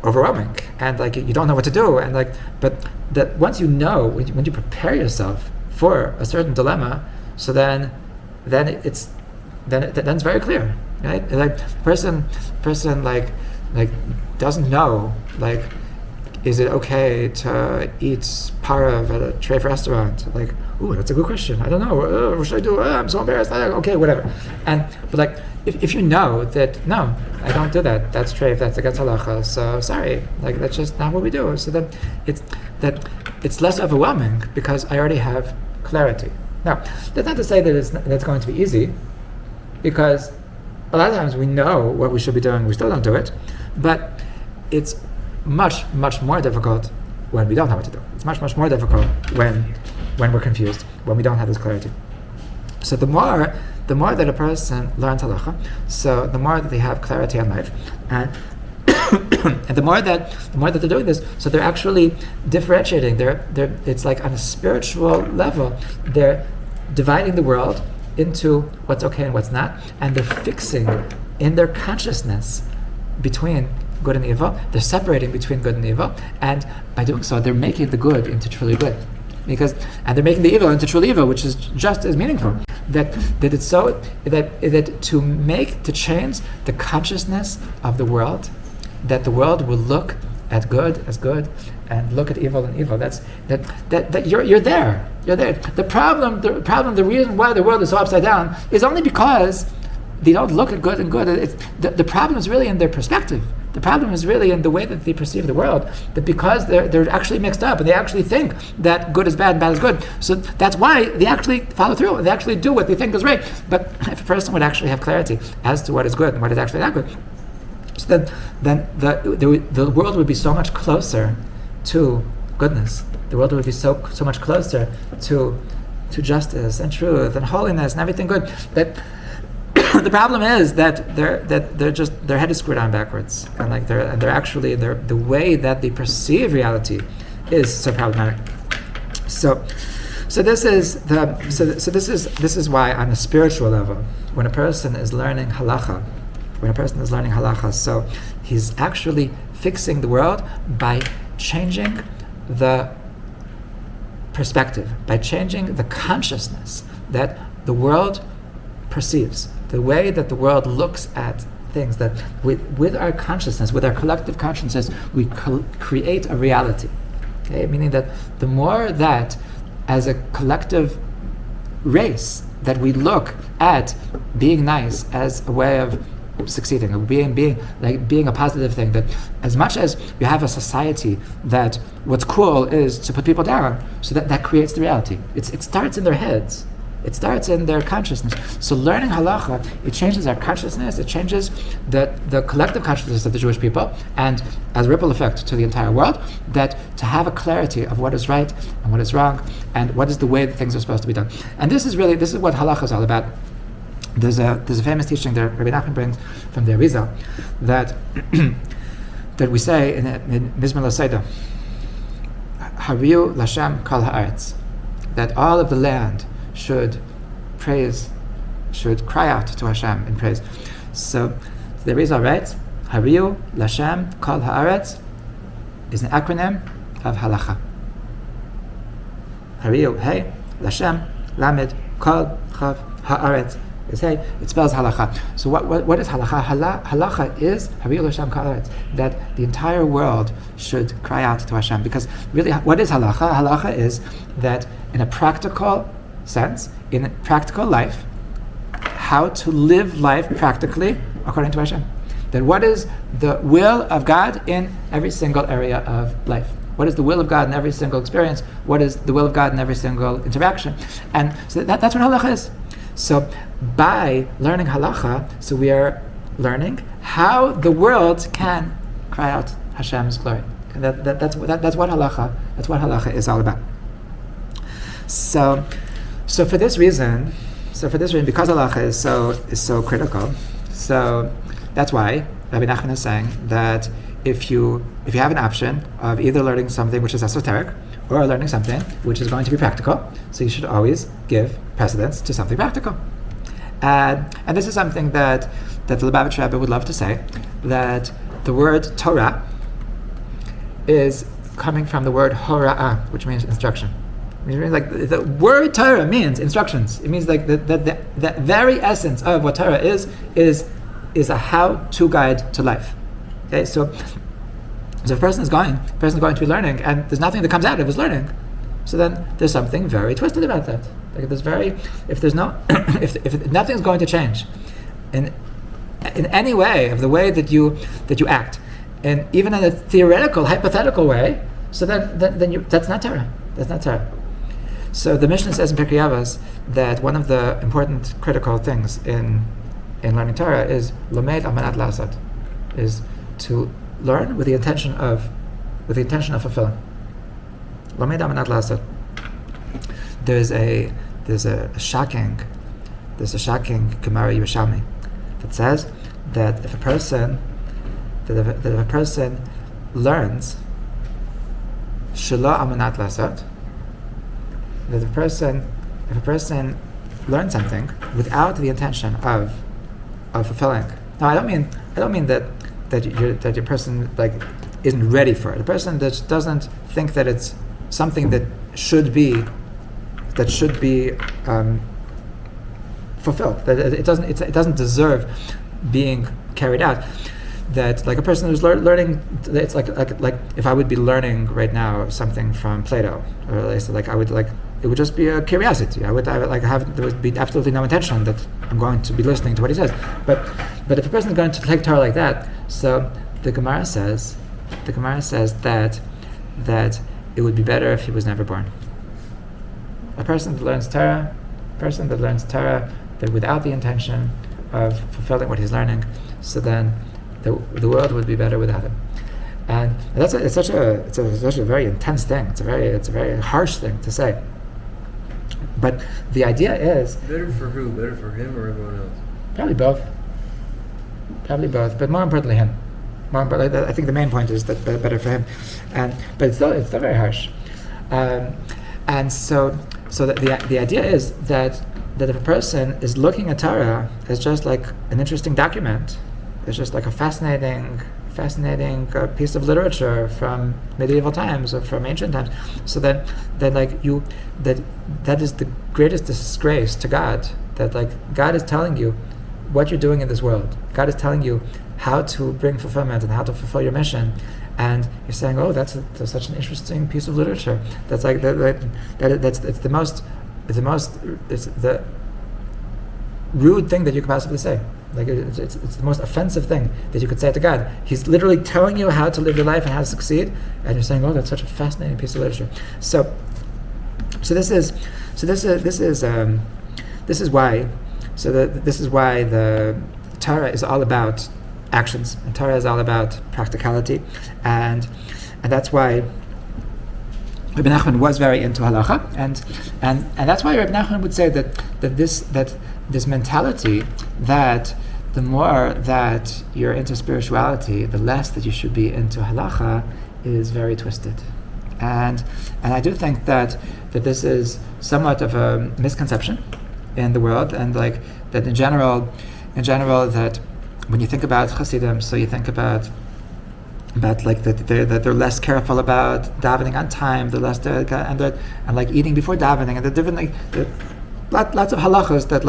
overwhelming, and you don't know what to do, and but that once you know, when you prepare yourself for a certain dilemma, so then it's very clear, right? Person doesn't know, is it okay to eat parav at a treif restaurant? Ooh, that's a good question. I don't know. What should I do? I'm so embarrassed. Okay, whatever. But if you know that, no, I don't do that. That's treif. That's against halacha. So sorry. That's just not what we do. So then it's less overwhelming because I already have clarity. Now, that's not to say that it's going to be easy, because a lot of times we know what we should be doing, we still don't do it. But it's much, much more difficult when we don't know what to do. It's much, much more difficult when we're confused, when we don't have this clarity. So the more that a person learns halacha, so the more that they have clarity on life, and and the more that they're doing this, so they're actually differentiating. It's like on a spiritual level, they're dividing the world into what's okay and what's not, and they're fixing in their consciousness between good and evil. They're separating between good and evil, and by doing so, they're making the good into truly good, and they're making the evil into truly evil, which is just as meaningful. That it's so that to change the consciousness of the world, that the world will look at good as good and look at evil and evil. That you're there. You're there. The reason why the world is so upside down is only because they don't look at good and good. The problem is really in their perspective. The problem is really in the way that they perceive the world. That because they're actually mixed up and they actually think that good is bad and bad is good. So that's why they actually follow through and they actually do what they think is right. But if a person would actually have clarity as to what is good and what is actually not good, so then the world would be so much closer to goodness. The world would be so much closer to justice and truth and holiness and everything good. That the problem is that their head is screwed on backwards, and the way that they perceive reality is so problematic. So this is why on a spiritual level, when a person is learning halacha, so he's actually fixing the world by changing the perspective, by changing the consciousness that the world perceives, the way that the world looks at things, that with our consciousness, with our collective consciousness, we create a reality. Okay? Meaning that the more that as a collective race that we look at being nice as a way of succeeding, or being a positive thing, that as much as you have a society that what's cool is to put people down, so that creates the reality. It starts in their heads. It starts in their consciousness. So learning halacha, it changes our consciousness, it changes the collective consciousness of the Jewish people, and as a ripple effect to the entire world, that to have a clarity of what is right and what is wrong, and what is the way that things are supposed to be done. And this is what halacha is all about. There's a famous teaching that Rabbi Nachman brings from the Arizal that that we say in Mizmor L'Seidah, Hariu Lashem Kol Haaretz, that all of the land should cry out to Hashem in praise. So the Arizal writes, Hariu Lashem Kol Haaretz is an acronym of halacha. Hariu, hey, Lashem, Lamed, Kol, Chav, Haaretz. Is hey, it spells halacha. So what is halacha? Halacha is Hariu Lashem Kol Haaretz, that the entire world should cry out to Hashem. Because really, what is halacha? Halacha is that in a practical sense, in practical life, how to live life practically according to Hashem. That what is the will of God in every single area of life? What is the will of God in every single experience? What is the will of God in every single interaction? And so that's what halacha is. So by learning halacha, so we are learning how the world can cry out Hashem's glory. And that's what halacha is all about. So for this reason, because halacha is so critical, so that's why Rabbi Nachman is saying that if you have an option of either learning something which is esoteric or learning something which is going to be practical, so you should always give precedence to something practical. And this is something that the Lubavitch Rebbe would love to say, that the word Torah is coming from the word hora'ah, which means instruction. It means like the word Torah means instructions. It means like the very essence of what Torah is a how-to guide to life. Okay, so if a person is going to be learning, and there's nothing that comes out of his learning, so then there's something very twisted about that. Like if nothing's going to change in any way of the way that you act, and even in a theoretical, hypothetical way, so then that's not Torah. That's not Torah. So the Mishnah says in Pirkei Avos that one of the important critical things in learning Torah is lomed al manat lasot, is to learn with the intention of with the intention of fulfilling. There's a shocking Gemara Yerushalmi that says that if a person learns shelo amanat lasot, that if a person learns something without the intention of fulfilling. Now, I don't mean that your person like isn't ready for it. A person that doesn't think that it's something that should be fulfilled. That it doesn't deserve being carried out. That like a person who's learning, it's like if I would be learning right now something from Plato, or at least like I would like, it would just be a curiosity. There would be absolutely no intention that I'm going to be listening to what he says. But if a person is going to take Torah like that, so the Gemara says that it would be better if he was never born. A person that learns Torah that without the intention of fulfilling what he's learning, so then the world would be better without him. And it's such a very intense thing. It's a very harsh thing to say. But the idea is better for who? Better for him or everyone else? Probably both. But more importantly him. I think the main point is that better for him. But it's still very harsh. And so the idea is that if a person is looking at Torah as just like an interesting document, it's just like a fascinating piece of literature from medieval times or from ancient times, so that is the greatest disgrace to God. That like God is telling you what you're doing in this world. God is telling you how to bring fulfillment and how to fulfill your mission, and you're saying, "Oh, that's such an interesting piece of literature." That's like it's the rude thing that you could possibly say. Like it's the most offensive thing that you could say to God. He's literally telling you how to live your life and how to succeed, and you're saying, "Oh, that's such a fascinating piece of literature." So this is why the Torah is all about actions, and Torah is all about practicality, and that's why Rabbi Nachman was very into halacha, and that's why Rabbi Nachman would say that this mentality that the more that you're into spirituality, the less that you should be into halacha, is very twisted. And I do think that this is somewhat of a misconception in the world, and like that in general that when you think about Hasidim, so you think about like that they're less careful about davening on time, they're less and like eating before davening, and the different lots of halachos that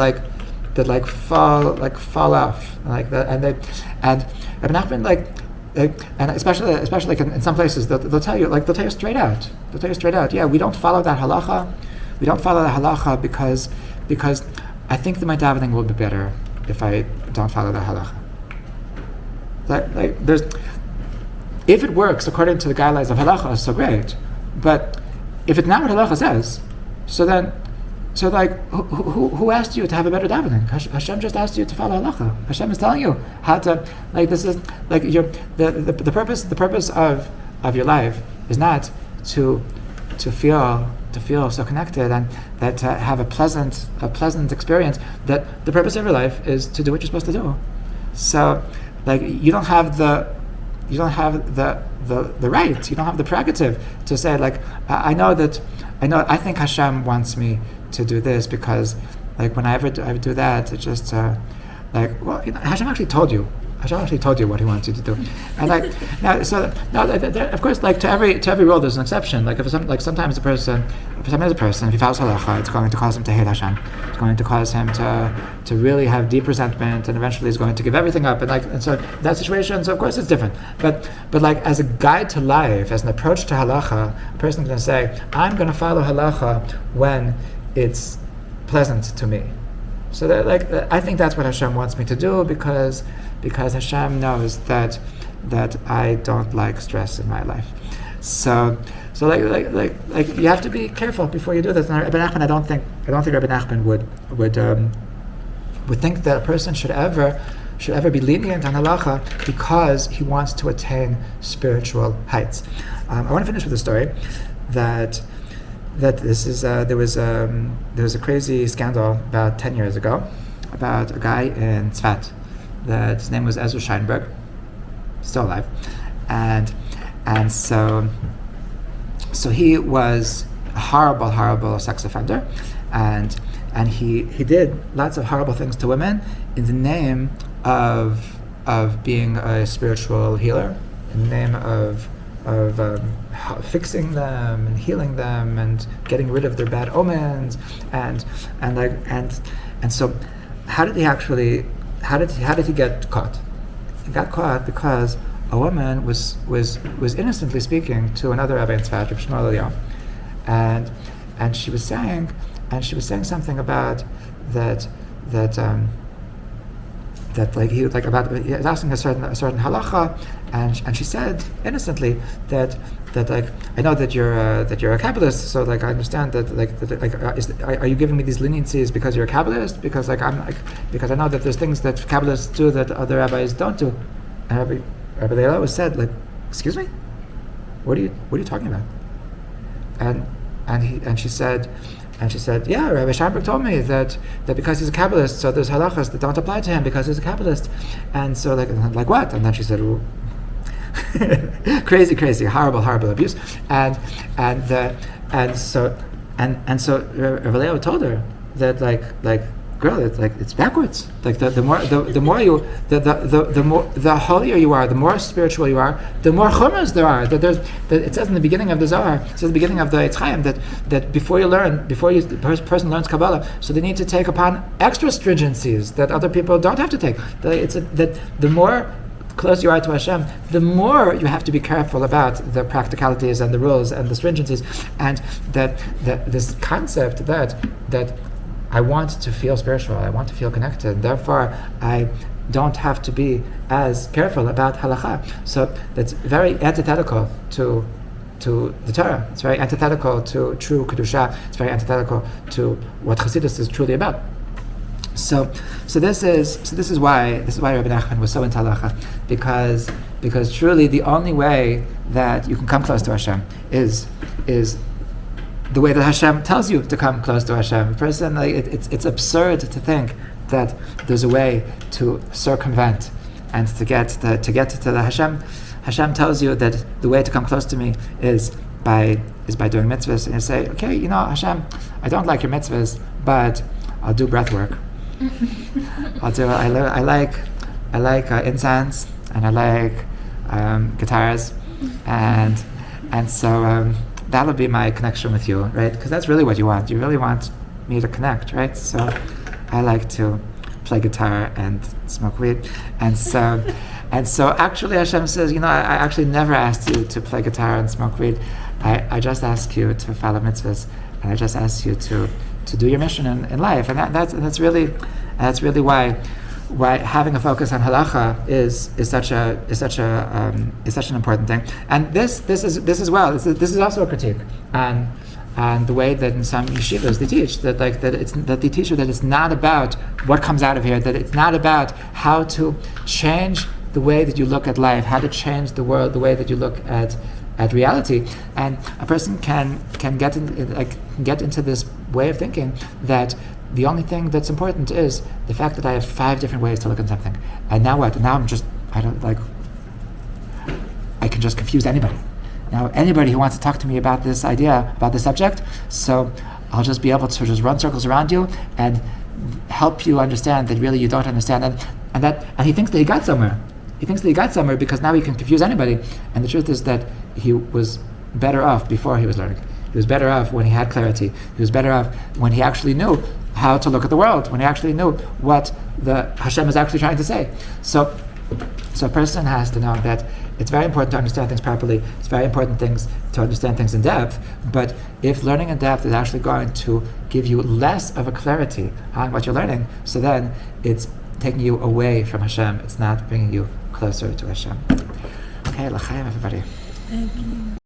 fall off like that, and Rabbi Nachman and especially like in some places they'll tell you straight out. Yeah, we don't follow that halacha. We don't follow that halacha because I think that my davening will be better if I don't follow that halacha. If it works according to the guidelines of halacha, so great. But if it's not what halacha says, so who asked you to have a better davening? Hashem just asked you to follow halacha. Hashem is telling you how to, like, this is like the purpose of your life is not to feel so connected and that to have a pleasant experience. That the purpose of your life is to do what you're supposed to do. So like you don't have the right, you don't have the prerogative to say like I think Hashem wants me to do this because like when I do that, it's just Hashem actually told you what He wants you to do, and of course, like to every rule there's an exception. Like sometimes a person, if he follows halacha, it's going to cause him to hate Hashem. It's going to cause him to really have deep resentment, and eventually he's going to give everything up. And so that situation, so of course it's different. But like as a guide to life, as an approach to halacha, a person can say, I'm going to follow halacha when it's pleasant to me. So that I think that's what Hashem wants me to do because Hashem knows that I don't like stress in my life. So like you have to be careful before you do this. And Rabbi Nachman, I don't think Rabbi Nachman would think that a person should ever be lenient on halacha because he wants to attain spiritual heights. I want to finish with a story that this is there was a crazy scandal about 10 years ago about a guy in Tzfat that his name was Ezra Scheinberg, still alive, and so he was a horrible sex offender, and he did lots of horrible things to women in the name of being a spiritual healer, in the name of fixing them and healing them and getting rid of their bad omens, and so how did he get caught? He got caught because a woman was innocently speaking to another rabbi in Tzfat, Reb Shmuel Eliyahu, and she was saying something about that he was asking a certain halacha, and she said innocently that I know that you're a Kabbalist, so I understand that are you giving me these leniencies because you're a Kabbalist? Because I know that there's things that Kabbalists do that other rabbis don't do. And Rabbi Leila was said, excuse me, what are you talking about? And she said, yeah, Rabbi Scheinberg told me that because he's a Kabbalist, so there's halachas that don't apply to him because he's a Kabbalist. And so like what? And then she said, ooh. crazy, horrible abuse. And so Rabbi Leila told her that girl, it's backwards. The holier you are, the more spiritual you are, the more chumras there are. It says in the beginning of the Zohar, it says in the beginning of the Eitz Chaim that before the person learns Kabbalah, so they need to take upon extra stringencies that other people don't have to take. That the more close you are to Hashem, the more you have to be careful about the practicalities and the rules and the stringencies, and that this concept that I want to feel spiritual, I want to feel connected, therefore I don't have to be as careful about halakha. So that's very antithetical to the Torah. It's very antithetical to true kedusha. It's very antithetical to what Chassidus is truly about. So this is why Rabbi Nachman was so into halacha, because truly the only way that you can come close to Hashem is the way that Hashem tells you to come close to Hashem. A person, it's absurd to think that there's a way to circumvent and to get to the Hashem. Hashem tells you that the way to come close to me is by doing mitzvahs, and you say, okay, Hashem, I don't like your mitzvahs, but I'll do breath work. I like incense, and I like guitars, and so that'll be my connection with you, right? Because that's really what you want. You really want me to connect, right? So I like to play guitar and smoke weed, and so actually Hashem says, I actually never asked you to play guitar and smoke weed. I just asked you to follow mitzvahs, and I just asked you to do your mission in life, and that's really why having a focus on halacha is such an important thing. And this is also a critique on the way that in some yeshivas they teach that they teach you that it's not about what comes out of here, that it's not about how to change the way that you look at life, how to change the world, the way that you look at reality, and a person can get into this way of thinking that the only thing that's important is the fact that I have 5 different ways to look at something. And now what? Now I can just confuse anybody. Now anybody who wants to talk to me about this idea, about this subject, so I'll just be able to just run circles around you and help you understand that really you don't understand. And he thinks that he got somewhere. He thinks that he got somewhere because now he can confuse anybody. And the truth is that he was better off before he was learning. He was better off when he had clarity. He was better off when he actually knew how to look at the world, when he actually knew what the Hashem is actually trying to say. So a person has to know that it's very important to understand things properly. It's very important to understand things in depth. But if learning in depth is actually going to give you less of a clarity on what you're learning, so then it's taking you away from Hashem. It's not bringing you closer to Hashem. Okay, l'chaim, everybody. Thank you.